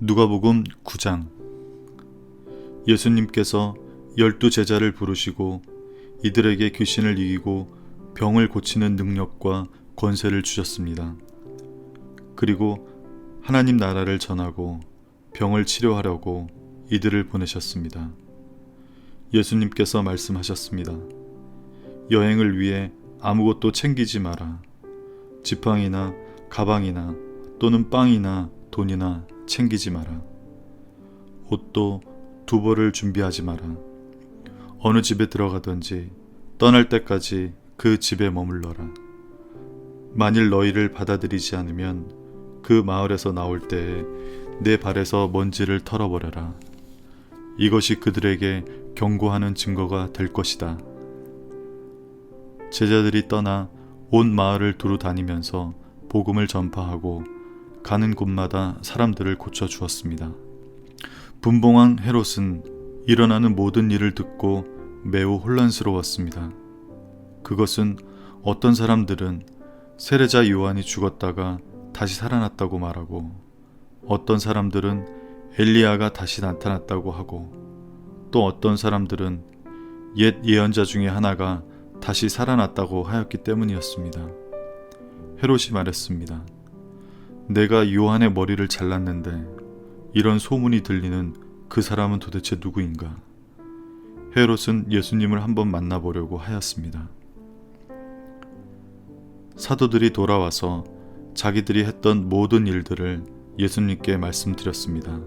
누가복음 9장. 예수님께서 12제자를 부르시고 이들에게 귀신을 이기고 병을 고치는 능력과 권세를 주셨습니다. 그리고 하나님 나라를 전하고 병을 치료하려고 이들을 보내셨습니다. 예수님께서 말씀하셨습니다. 여행을 위해 아무것도 챙기지 마라. 지팡이나 가방이나 또는 빵이나 돈이나 챙기지 마라. 옷도 두 벌을 준비하지 마라. 어느 집에 들어가든지 떠날 때까지 그 집에 머물러라. 만일 너희를 받아들이지 않으면 그 마을에서 나올 때에 내 발에서 먼지를 털어버려라. 이것이 그들에게 경고하는 증거가 될 것이다. 제자들이 떠나 온 마을을 두루 다니면서 복음을 전파하고 가는 곳마다 사람들을 고쳐주었습니다. 분봉왕 헤롯은 일어나는 모든 일을 듣고 매우 혼란스러웠습니다. 그것은 어떤 사람들은 세례자 요한이 죽었다가 다시 살아났다고 말하고, 어떤 사람들은 엘리야가 다시 나타났다고 하고, 또 어떤 사람들은 옛 예언자 중에 하나가 다시 살아났다고 하였기 때문이었습니다. 헤롯이 말했습니다. 내가 요한의 머리를 잘랐는데 이런 소문이 들리는 그 사람은 도대체 누구인가? 헤롯은 예수님을 한번 만나보려고 하였습니다. 사도들이 돌아와서 자기들이 했던 모든 일들을 예수님께 말씀드렸습니다.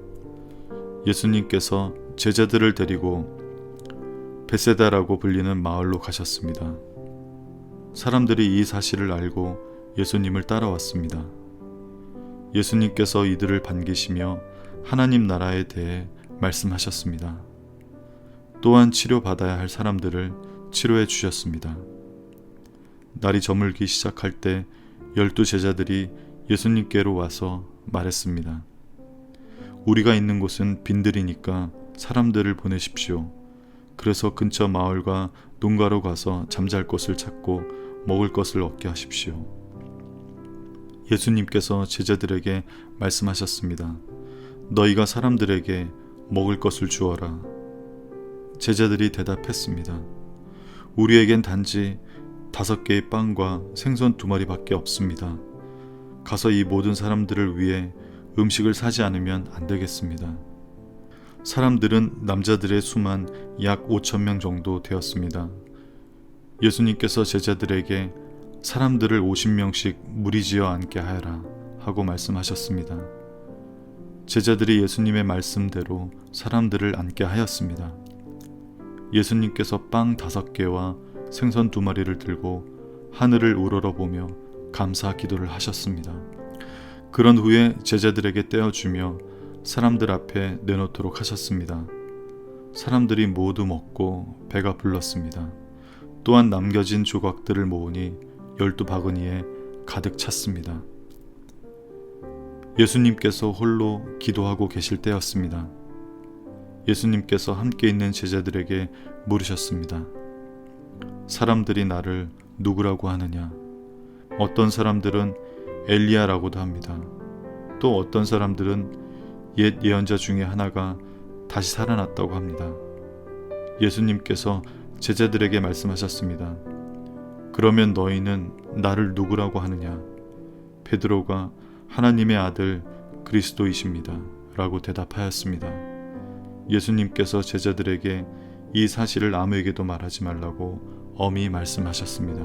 예수님께서 제자들을 데리고 베세다라고 불리는 마을로 가셨습니다. 사람들이 이 사실을 알고 예수님을 따라왔습니다. 예수님께서 이들을 반기시며 하나님 나라에 대해 말씀하셨습니다. 또한 치료받아야 할 사람들을 치료해 주셨습니다. 날이 저물기 시작할 때 12제자들이 예수님께로 와서 말했습니다. 우리가 있는 곳은 빈들이니까 사람들을 보내십시오. 그래서 근처 마을과 농가로 가서 잠잘 곳을 찾고 먹을 것을 얻게 하십시오. 예수님께서 제자들에게 말씀하셨습니다. 너희가 사람들에게 먹을 것을 주어라. 제자들이 대답했습니다. 우리에겐 단지 5개의 빵과 생선 2마리밖에 없습니다. 가서 이 모든 사람들을 위해 음식을 사지 않으면 안 되겠습니다. 사람들은 남자들의 수만 약 5,000명 정도 되었습니다. 예수님께서 제자들에게 사람들을 50명씩 무리지어 앉게 하여라 하고 말씀하셨습니다. 제자들이 예수님의 말씀대로 사람들을 앉게 하였습니다. 예수님께서 빵 5개와 생선 2마리를 들고 하늘을 우러러보며 감사 기도를 하셨습니다. 그런 후에 제자들에게 떼어주며 사람들 앞에 내놓도록 하셨습니다. 사람들이 모두 먹고 배가 불렀습니다. 또한 남겨진 조각들을 모으니 12바구니에 가득 찼습니다. 예수님께서 홀로 기도하고 계실 때였습니다. 예수님께서 함께 있는 제자들에게 물으셨습니다. 사람들이 나를 누구라고 하느냐? 어떤 사람들은 엘리야라고도 합니다. 또 어떤 사람들은 옛 예언자 중에 하나가 다시 살아났다고 합니다. 예수님께서 제자들에게 말씀하셨습니다. 그러면 너희는 나를 누구라고 하느냐? 베드로가 하나님의 아들 그리스도이십니다. 라고 대답하였습니다. 예수님께서 제자들에게 이 사실을 아무에게도 말하지 말라고 엄히 말씀하셨습니다.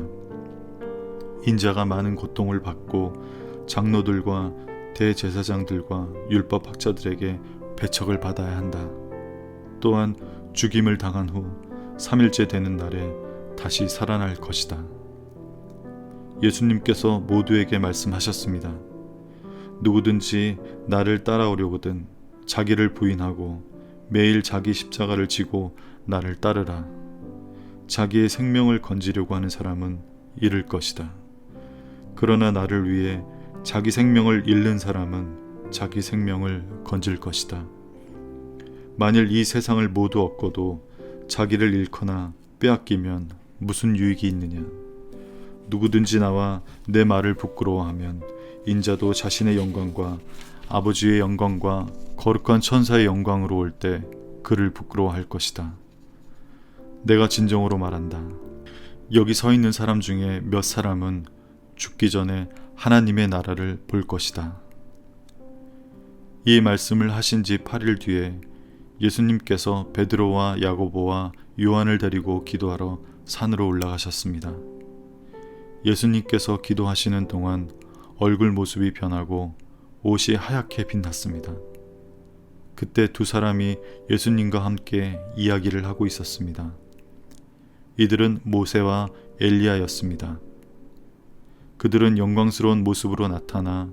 인자가 많은 고통을 받고 장로들과 대제사장들과 율법학자들에게 배척을 받아야 한다. 또한 죽임을 당한 후 3일째 되는 날에 다시 살아날 것이다. 예수님께서 모두에게 말씀하셨습니다. 누구든지 나를 따라오려거든 자기를 부인하고 매일 자기 십자가를 지고 나를 따르라. 자기의 생명을 건지려고 하는 사람은 잃을 것이다. 그러나 나를 위해 자기 생명을 잃는 사람은 자기 생명을 건질 것이다. 만일 이 세상을 모두 얻고도 자기를 잃거나 빼앗기면 무슨 유익이 있느냐? 누구든지 나와 내 말을 부끄러워하면 인자도 자신의 영광과 아버지의 영광과 거룩한 천사의 영광으로 올 때 그를 부끄러워할 것이다. 내가 진정으로 말한다. 여기 서 있는 사람 중에 몇 사람은 죽기 전에 하나님의 나라를 볼 것이다. 이 말씀을 하신 지 8일 뒤에 예수님께서 베드로와 야고보와 요한을 데리고 기도하러 산으로 올라가셨습니다. 예수님께서 기도하시는 동안 얼굴 모습이 변하고 옷이 하얗게 빛났습니다. 그때 두 사람이 예수님과 함께 이야기를 하고 있었습니다. 이들은 모세와 엘리야였습니다. 그들은 영광스러운 모습으로 나타나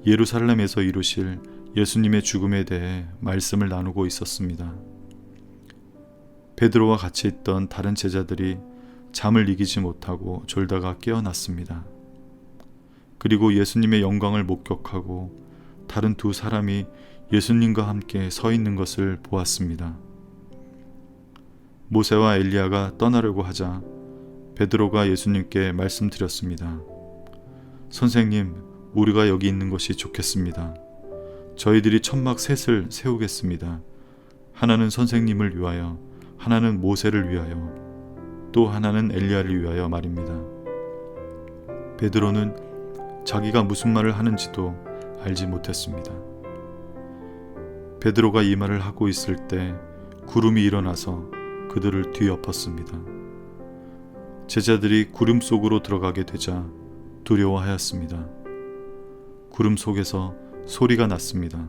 예루살렘에서 이루실 예수님의 죽음에 대해 말씀을 나누고 있었습니다. 베드로와 같이 있던 다른 제자들이 잠을 이기지 못하고 졸다가 깨어났습니다. 그리고 예수님의 영광을 목격하고 다른 두 사람이 예수님과 함께 서 있는 것을 보았습니다. 모세와 엘리야가 떠나려고 하자 베드로가 예수님께 말씀드렸습니다. 선생님, 우리가 여기 있는 것이 좋겠습니다. 저희들이 천막 셋을 세우겠습니다. 하나는 선생님을 위하여, 하나는 모세를 위하여, 또 하나는 엘리야를 위하여 말입니다. 베드로는 자기가 무슨 말을 하는지도 알지 못했습니다. 베드로가 이 말을 하고 있을 때 구름이 일어나서 그들을 뒤엎었습니다. 제자들이 구름 속으로 들어가게 되자 두려워하였습니다. 구름 속에서 소리가 났습니다.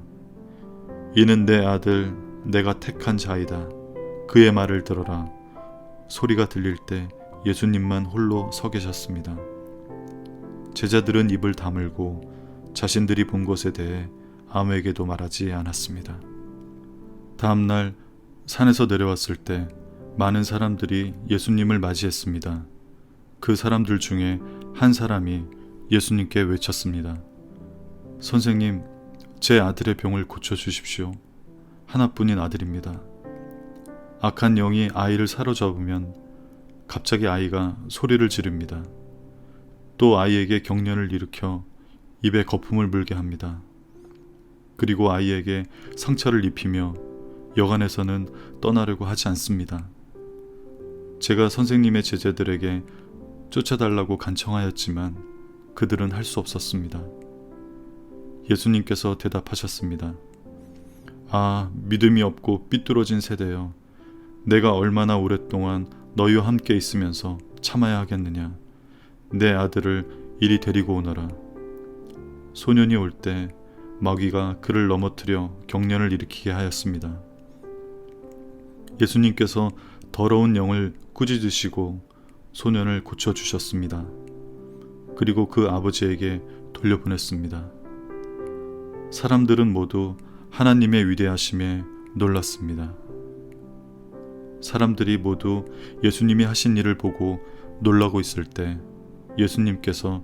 이는 내 아들, 내가 택한 자이다. 그의 말을 들어라. 소리가 들릴 때 예수님만 홀로 서 계셨습니다. 제자들은 입을 다물고 자신들이 본 것에 대해 아무에게도 말하지 않았습니다. 다음 날 산에서 내려왔을 때 많은 사람들이 예수님을 맞이했습니다. 그 사람들 중에 한 사람이 예수님께 외쳤습니다. 선생님, 제 아들의 병을 고쳐주십시오. 하나뿐인 아들입니다. 악한 영이 아이를 사로잡으면 갑자기 아이가 소리를 지릅니다. 또 아이에게 경련을 일으켜 입에 거품을 물게 합니다. 그리고 아이에게 상처를 입히며 여간에서는 떠나려고 하지 않습니다. 제가 선생님의 제자들에게 쫓아달라고 간청하였지만 그들은 할 수 없었습니다. 예수님께서 대답하셨습니다. 아, 믿음이 없고 삐뚤어진 세대여, 내가 얼마나 오랫동안 너희와 함께 있으면서 참아야 하겠느냐. 내 아들을 이리 데리고 오너라. 소년이 올 때 마귀가 그를 넘어뜨려 경련을 일으키게 하였습니다. 예수님께서 더러운 영을 꾸짖으시고 소년을 고쳐주셨습니다. 그리고 그 아버지에게 돌려보냈습니다. 사람들은 모두 하나님의 위대하심에 놀랐습니다. 사람들이 모두 예수님이 하신 일을 보고 놀라고 있을 때 예수님께서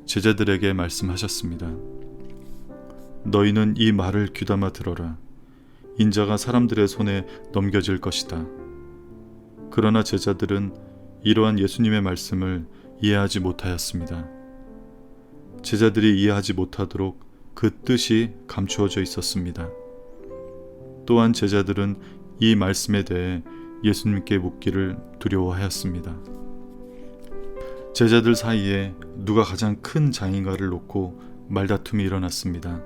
제자들에게 말씀하셨습니다. 너희는 이 말을 귀담아 들어라. 인자가 사람들의 손에 넘겨질 것이다. 그러나 제자들은 이러한 예수님의 말씀을 이해하지 못하였습니다. 제자들이 이해하지 못하도록 그 뜻이 감추어져 있었습니다. 또한 제자들은 이 말씀에 대해 예수님께 묻기를 두려워하였습니다. 제자들 사이에 누가 가장 큰 자인가를 놓고 말다툼이 일어났습니다.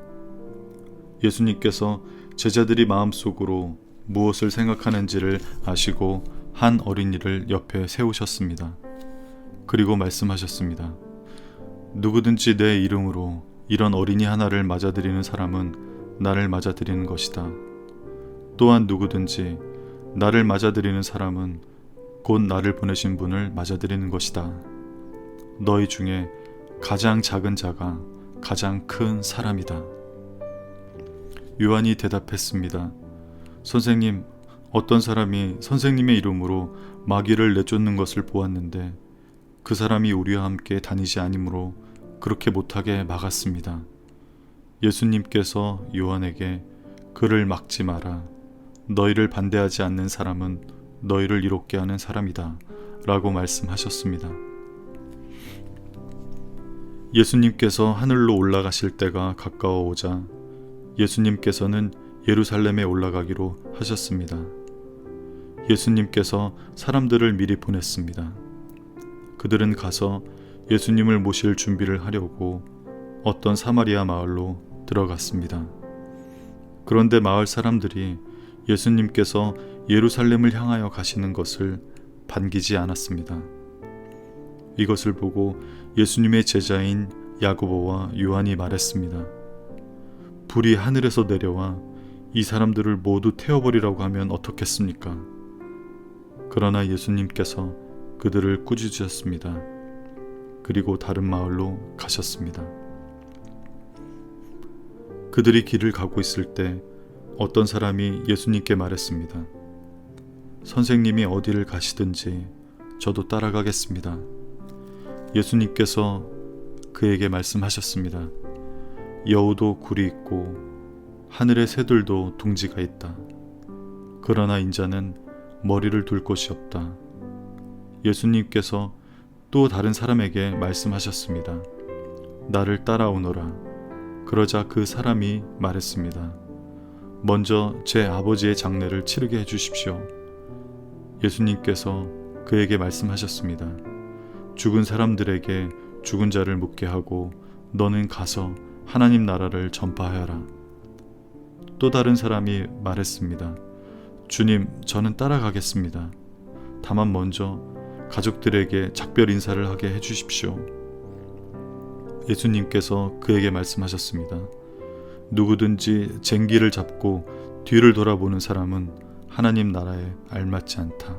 예수님께서 제자들이 마음속으로 무엇을 생각하는지를 아시고 한 어린이를 옆에 세우셨습니다. 그리고 말씀하셨습니다. 누구든지 내 이름으로 이런 어린이 하나를 맞아들이는 사람은 나를 맞아들이는 것이다. 또한 누구든지 나를 맞아들이는 사람은 곧 나를 보내신 분을 맞아들이는 것이다. 너희 중에 가장 작은 자가 가장 큰 사람이다. 요한이 대답했습니다. 선생님, 어떤 사람이 선생님의 이름으로 마귀를 내쫓는 것을 보았는데 그 사람이 우리와 함께 다니지 아니므로 그렇게 못하게 막았습니다. 예수님께서 요한에게 그를 막지 마라. 너희를 반대하지 않는 사람은 너희를 이롭게 하는 사람이다. 라고 말씀하셨습니다. 예수님께서 하늘로 올라가실 때가 가까워 오자 예수님께서는 예루살렘에 올라가기로 하셨습니다. 예수님께서 사람들을 미리 보냈습니다. 그들은 가서 예수님을 모실 준비를 하려고 어떤 사마리아 마을로 들어갔습니다. 그런데 마을 사람들이 예수님께서 예루살렘을 향하여 가시는 것을 반기지 않았습니다. 이것을 보고 예수님의 제자인 야고보와 요한이 말했습니다. 불이 하늘에서 내려와 이 사람들을 모두 태워버리라고 하면 어떻겠습니까? 그러나 예수님께서 그들을 꾸짖으셨습니다. 그리고 다른 마을로 가셨습니다. 그들이 길을 가고 있을 때 어떤 사람이 예수님께 말했습니다. 선생님이 어디를 가시든지 저도 따라가겠습니다. 예수님께서 그에게 말씀하셨습니다. 여우도 굴이 있고 하늘의 새들도 둥지가 있다. 그러나 인자는 머리를 둘 곳이 없다. 예수님께서 또 다른 사람에게 말씀하셨습니다. 나를 따라오너라. 그러자 그 사람이 말했습니다. 먼저 제 아버지의 장례를 치르게 해주십시오. 예수님께서 그에게 말씀하셨습니다. 죽은 사람들에게 죽은 자를 묻게 하고 너는 가서 하나님 나라를 전파하여라. 또 다른 사람이 말했습니다. 주님, 저는 따라가겠습니다. 다만 먼저 가족들에게 작별 인사를 하게 해주십시오. 예수님께서 그에게 말씀하셨습니다. 누구든지 쟁기를 잡고 뒤를 돌아보는 사람은 하나님 나라에 알맞지 않다.